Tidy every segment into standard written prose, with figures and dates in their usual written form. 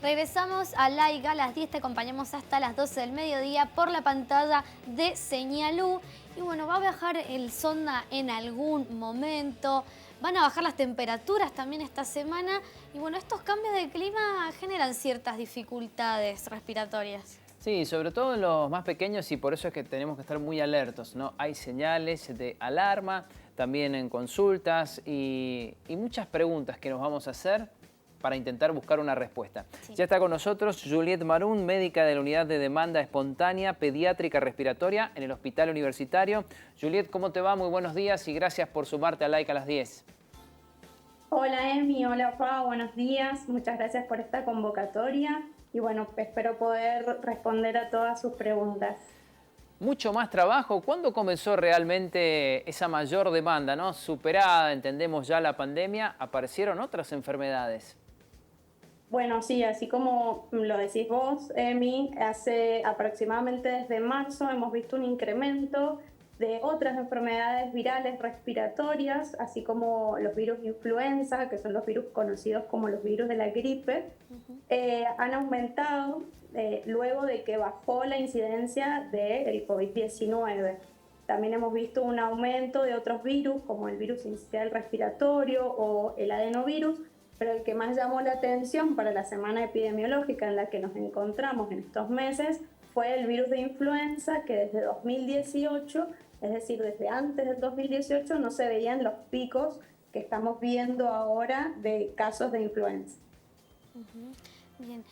Regresamos a Laiga, a las 10 te acompañamos hasta las 12 del mediodía por la pantalla de Señalú. Y bueno, va a bajar el sonda en algún momento, van a bajar las temperaturas también esta semana. Y bueno, estos cambios de clima generan ciertas dificultades respiratorias. Sí, sobre todo en los más pequeños y por eso es que tenemos que estar muy alertos, ¿no? Hay señales de alarma, también en consultas y muchas preguntas que nos vamos a hacer para intentar buscar una respuesta. Sí. Ya está con nosotros Juliette Marún, médica de la Unidad de Demanda Espontánea Pediátrica Respiratoria en el Hospital Universitario. Juliette, ¿cómo te va? Muy buenos días y gracias por sumarte a Laiga a las 10. Hola Emi, hola Pau, buenos días. Muchas gracias por esta convocatoria y bueno, espero poder responder a todas sus preguntas. Mucho más trabajo. ¿Cuándo comenzó realmente esa mayor demanda, ¿no? Superada, entendemos ya la pandemia, aparecieron otras enfermedades. Bueno, sí, así como lo decís vos, Emi, hace aproximadamente desde marzo hemos visto un incremento de otras enfermedades virales respiratorias, así como los virus influenza, que son los virus conocidos como los virus de la gripe, han aumentado luego de que bajó la incidencia del COVID-19. También hemos visto un aumento de otros virus, como el virus sincicial respiratorio o el adenovirus, pero el que más llamó la atención para la semana epidemiológica en la que nos encontramos en estos meses fue el virus de influenza, que desde 2018, es decir, desde antes del 2018, no se veían los picos que estamos viendo ahora de casos de influenza. Bien,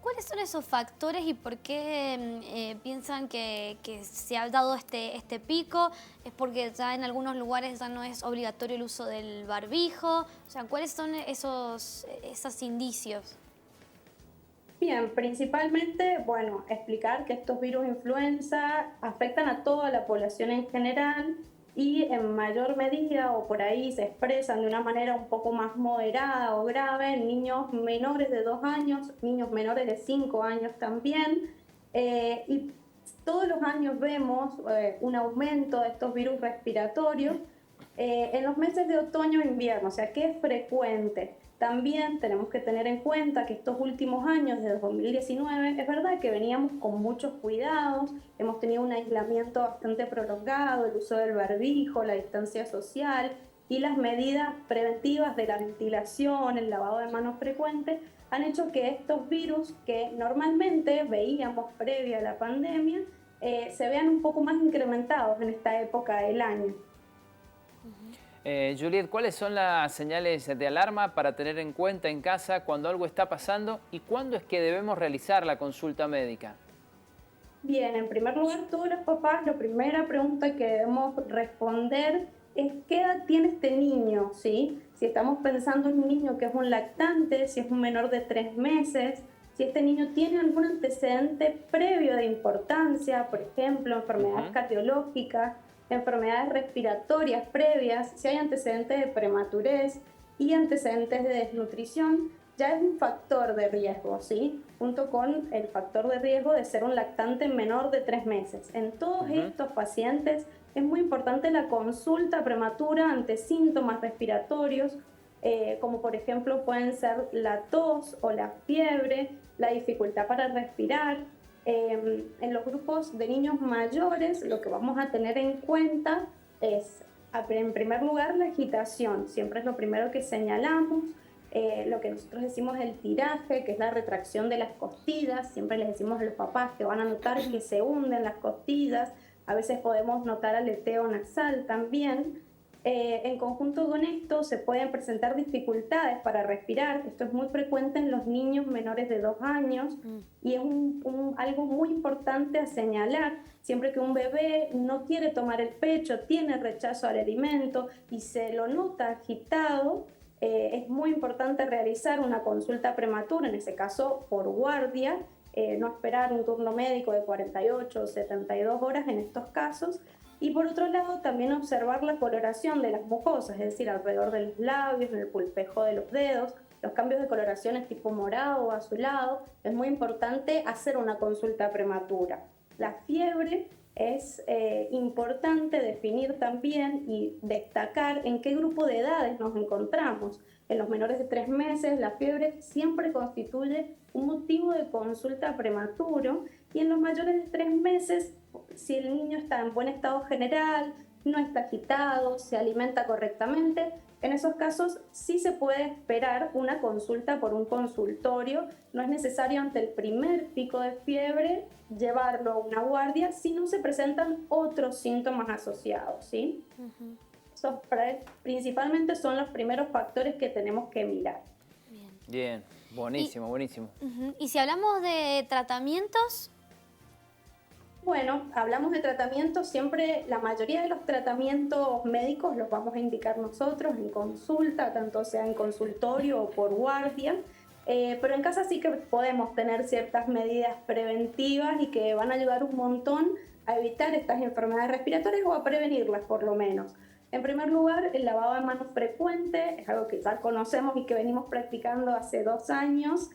¿cuáles son esos factores y por qué piensan que se ha dado este pico? ¿Es porque ya en algunos lugares ya no es obligatorio el uso del barbijo? O sea, ¿cuáles son esos indicios? Bien, principalmente, bueno, explicar que estos virus influenza afectan a toda la población en general y en mayor medida o por ahí se expresan de una manera un poco más moderada o grave en niños menores de 2 años, niños menores de 5 años también, y todos los años vemos un aumento de estos virus respiratorios en los meses de otoño e invierno, o sea que es frecuente. También tenemos que tener en cuenta que estos últimos años, desde 2019, es verdad que veníamos con muchos cuidados, hemos tenido un aislamiento bastante prolongado, el uso del barbijo, la distancia social y las medidas preventivas de la ventilación, el lavado de manos frecuente, han hecho que estos virus que normalmente veíamos previa a la pandemia se vean un poco más incrementados en esta época del año. Juliette, ¿cuáles son las señales de alarma para tener en cuenta en casa cuando algo está pasando y cuándo es que debemos realizar la consulta médica? Bien, en primer lugar, todos los papás, la primera pregunta que debemos responder es ¿qué edad tiene este niño? ¿Sí? Si estamos pensando en un niño que es un lactante, si es un menor de 3 meses, si este niño tiene algún antecedente previo de importancia, por ejemplo, enfermedades cardiológicas, enfermedades respiratorias previas, si hay antecedentes de prematurez y antecedentes de desnutrición, ya es un factor de riesgo, ¿sí? Junto con el factor de riesgo de ser un lactante menor de 3 meses. En todos estos pacientes es muy importante la consulta prematura ante síntomas respiratorios, como por ejemplo pueden ser la tos o la fiebre, la dificultad para respirar. En los grupos de niños mayores lo que vamos a tener en cuenta es, en primer lugar, la agitación. Siempre es lo primero que señalamos. Lo que nosotros decimos el tiraje, que es la retracción de las costillas. Siempre les decimos a los papás que van a notar que se hunden las costillas. A veces podemos notar aleteo nasal también. En conjunto con esto se pueden presentar dificultades para respirar. Esto es muy frecuente en los niños menores de 2 años y es algo muy importante a señalar. Siempre que un bebé no quiere tomar el pecho, tiene rechazo al alimento y se lo nota agitado, es muy importante realizar una consulta prematura, en ese caso por guardia, no esperar un turno médico de 48 o 72 horas en estos casos. Y por otro lado, también observar la coloración de las mucosas, es decir, alrededor de los labios, en el pulpejo de los dedos, los cambios de coloraciones tipo morado o azulado. Es muy importante hacer una consulta prematura. La fiebre es importante definir también y destacar en qué grupo de edades nos encontramos. En los menores de 3 meses, la fiebre siempre constituye un motivo de consulta prematuro, y en los mayores de 3 meses, si el niño está en buen estado general, no está agitado, se alimenta correctamente, en esos casos sí se puede esperar una consulta por un consultorio. No es necesario ante el primer pico de fiebre llevarlo a una guardia si no se presentan otros síntomas asociados, ¿sí? Esos principalmente son los primeros factores que tenemos que mirar. Bien, buenísimo, buenísimo. Y si hablamos de tratamientos... Bueno, hablamos de tratamientos, siempre la mayoría de los tratamientos médicos los vamos a indicar nosotros en consulta, tanto sea en consultorio o por guardia, pero en casa sí que podemos tener ciertas medidas preventivas y que van a ayudar un montón a evitar estas enfermedades respiratorias o a prevenirlas por lo menos. En primer lugar, el lavado de manos frecuente es algo que ya conocemos y que venimos practicando hace 2 años.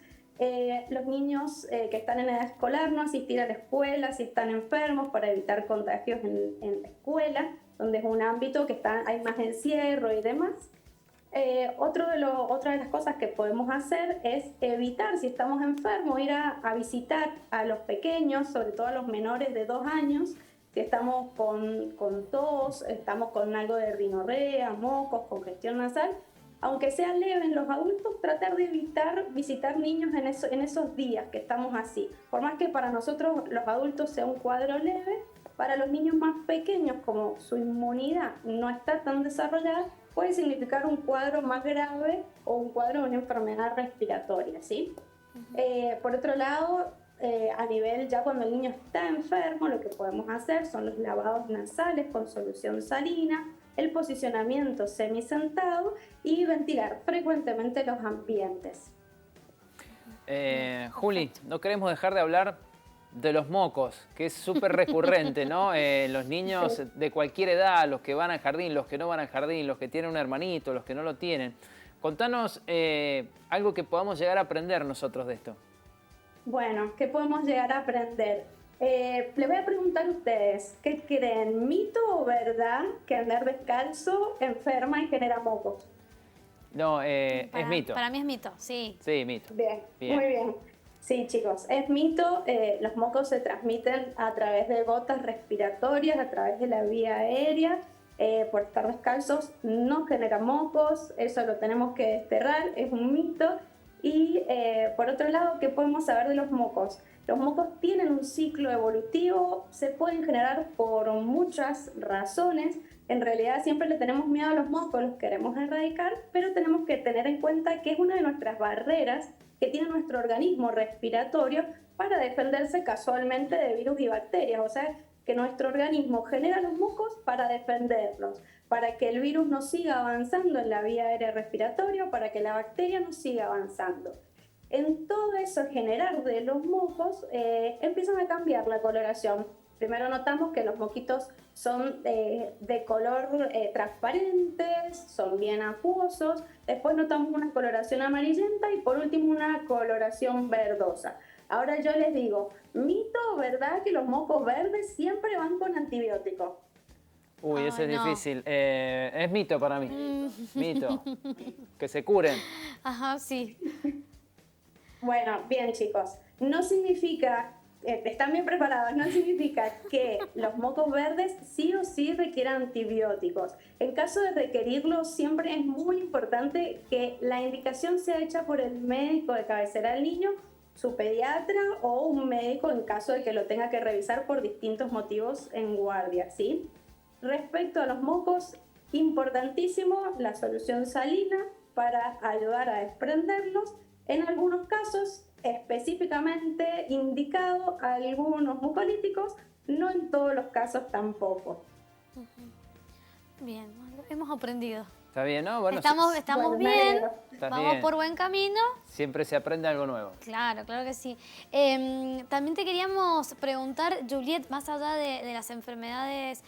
Los niños que están en edad escolar, no asistir a la escuela si están enfermos para evitar contagios en la escuela, donde es un ámbito que hay más encierro y demás. Otra de las cosas que podemos hacer es evitar, si estamos enfermos, ir a visitar a los pequeños, sobre todo a los menores de 2 años, si estamos con tos, estamos con algo de rinorrea, mocos, congestión nasal. Aunque sea leve en los adultos, tratar de evitar visitar niños en esos días que estamos así. Por más que para nosotros los adultos sea un cuadro leve, para los niños más pequeños, como su inmunidad no está tan desarrollada, puede significar un cuadro más grave o un cuadro de una enfermedad respiratoria, ¿sí? Por otro lado, a nivel ya cuando el niño está enfermo, lo que podemos hacer son los lavados nasales con solución salina, el posicionamiento semisentado y ventilar frecuentemente los ambientes. Juli, no queremos dejar de hablar de los mocos, que es súper recurrente, ¿no? Los niños de cualquier edad, los que van al jardín, los que no van al jardín, los que tienen un hermanito, los que no lo tienen. Contanos algo que podamos llegar a aprender nosotros de esto. Bueno, ¿qué podemos llegar a aprender? Le voy a preguntar a ustedes, ¿qué creen? ¿Mito o verdad que andar descalzo enferma y genera mocos? No, es mito. Para mí es mito, sí. Sí, mito. Bien, muy bien. Sí, chicos, es mito. Los mocos se transmiten a través de gotas respiratorias, a través de la vía aérea. Por estar descalzos no genera mocos, eso lo tenemos que desterrar, es un mito. Y por otro lado, ¿qué podemos saber de los mocos? Los mocos tienen un ciclo evolutivo, se pueden generar por muchas razones. En realidad siempre le tenemos miedo a los mocos, los queremos erradicar, pero tenemos que tener en cuenta que es una de nuestras barreras que tiene nuestro organismo respiratorio para defenderse casualmente de virus y bacterias. O sea, que nuestro organismo genera los mocos para defenderlos, para que el virus no siga avanzando en la vía aérea respiratoria, para que la bacteria no siga avanzando. En todo eso generar de los mocos empiezan a cambiar la coloración. Primero notamos que los moquitos son de color transparentes, son bien acuosos, después notamos una coloración amarillenta y por último una coloración verdosa. Ahora yo les digo, mito o verdad que los mocos verdes siempre van con antibiótico. Uy, ese es difícil. Es mito para mí. Mito. Que se curen. Ajá, sí. Bueno, bien chicos, no significa, están bien preparados, no significa que los mocos verdes sí o sí requieran antibióticos. En caso de requerirlos, siempre es muy importante que la indicación sea hecha por el médico de cabecera del niño, su pediatra o un médico en caso de que lo tenga que revisar por distintos motivos en guardia, ¿sí? Respecto a los mocos, importantísimo la solución salina para ayudar a desprenderlos. En algunos casos, específicamente indicado a algunos mucolíticos, no en todos los casos tampoco. Bien, hemos aprendido. Está bien, ¿no? Bueno, estamos bien, vamos bien. por buen camino. Siempre se aprende algo nuevo. Claro, claro que sí. También te queríamos preguntar, Juliet, más allá de las enfermedades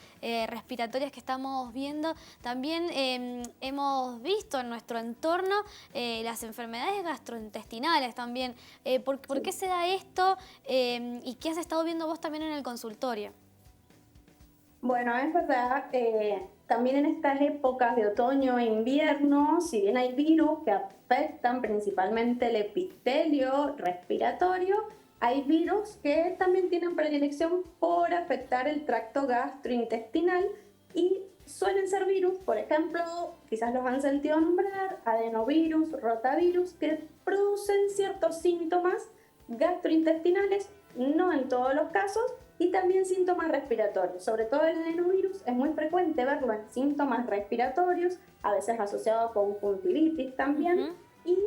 respiratorias que estamos viendo, también hemos visto en nuestro entorno las enfermedades gastrointestinales también. ¿Por qué se da esto y qué has estado viendo vos también en el consultorio? Bueno, es verdad, también en estas épocas de otoño e invierno, si bien hay virus que afectan principalmente el epitelio respiratorio, hay virus que también tienen predilección por afectar el tracto gastrointestinal y suelen ser virus, por ejemplo, quizás los han sentido nombrar, adenovirus, rotavirus, que producen ciertos síntomas gastrointestinales, no en todos los casos, y también síntomas respiratorios. Sobre todo el adenovirus es muy frecuente verlo en síntomas respiratorios, a veces asociado con conjuntivitis también, y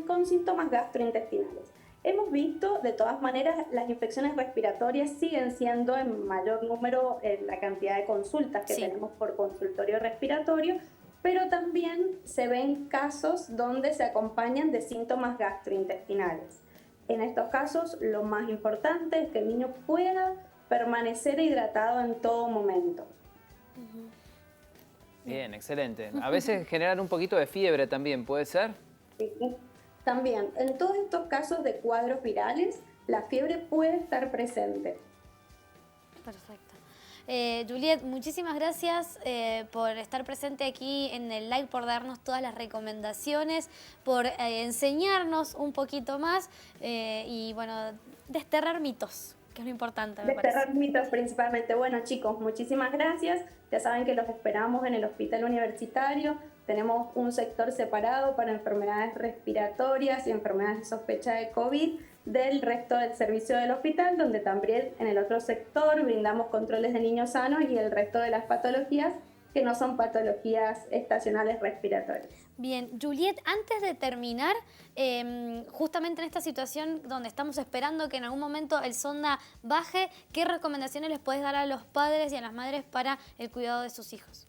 con síntomas gastrointestinales. Hemos visto, de todas maneras, las infecciones respiratorias siguen siendo en mayor número en la cantidad de consultas que tenemos por consultorio respiratorio, pero también se ven casos donde se acompañan de síntomas gastrointestinales. En estos casos, lo más importante es que el niño pueda permanecer hidratado en todo momento. Bien, excelente. A veces generan un poquito de fiebre también, ¿puede ser? Sí. También, en todos estos casos de cuadros virales, la fiebre puede estar presente. Perfecto. Juliet, muchísimas gracias por estar presente aquí en el live, por darnos todas las recomendaciones, por enseñarnos un poquito más y, bueno, desterrar mitos, que es lo importante, me parece. Desterrar mitos principalmente. Bueno, chicos, muchísimas gracias. Ya saben que los esperamos en el Hospital Universitario. Tenemos un sector separado para enfermedades respiratorias y enfermedades de sospecha de COVID del resto del servicio del hospital, donde también en el otro sector brindamos controles de niños sanos y el resto de las patologías que no son patologías estacionales respiratorias. Bien, Juliet, antes de terminar, justamente en esta situación donde estamos esperando que en algún momento el sonda baje, ¿qué recomendaciones les puedes dar a los padres y a las madres para el cuidado de sus hijos?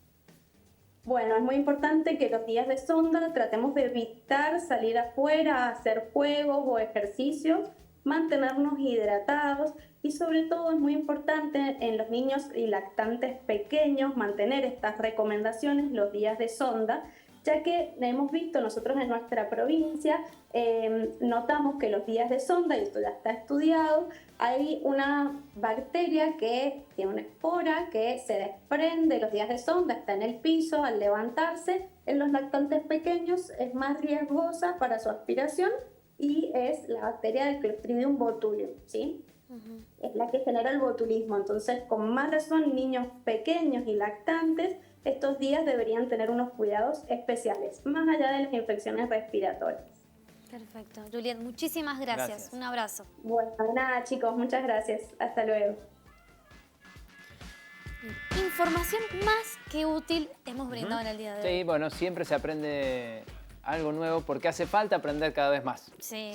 Bueno, es muy importante que los días de sonda tratemos de evitar salir afuera a hacer juegos o ejercicios, mantenernos hidratados y sobre todo es muy importante en los niños y lactantes pequeños mantener estas recomendaciones los días de sonda, ya que hemos visto nosotros en nuestra provincia, notamos que los días de sonda, y esto ya está estudiado, hay una bacteria que tiene una espora que se desprende los días de sonda, está en el piso al levantarse. En los lactantes pequeños es más riesgosa para su aspiración y es la bacteria del Clostridium botulium, ¿sí? Es la que genera el botulismo. Entonces, con más razón, niños pequeños y lactantes, estos días deberían tener unos cuidados especiales, más allá de las infecciones respiratorias. Perfecto. Juliet, muchísimas gracias. Un abrazo. Bueno, nada, chicos, muchas gracias. Hasta luego. Información más que útil hemos brindado en el día de hoy. Sí, bueno, siempre se aprende algo nuevo porque hace falta aprender cada vez más. Sí,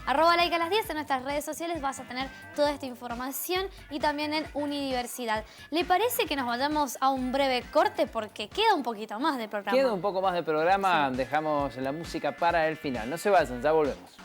claro. @laicalas10 en nuestras redes sociales vas a tener toda esta información y también en Unidiversidad. ¿Le parece que nos vayamos a un breve corte? Porque queda un poquito más de programa. Queda un poco más de programa, dejamos la música para el final. No se vayan, ya volvemos.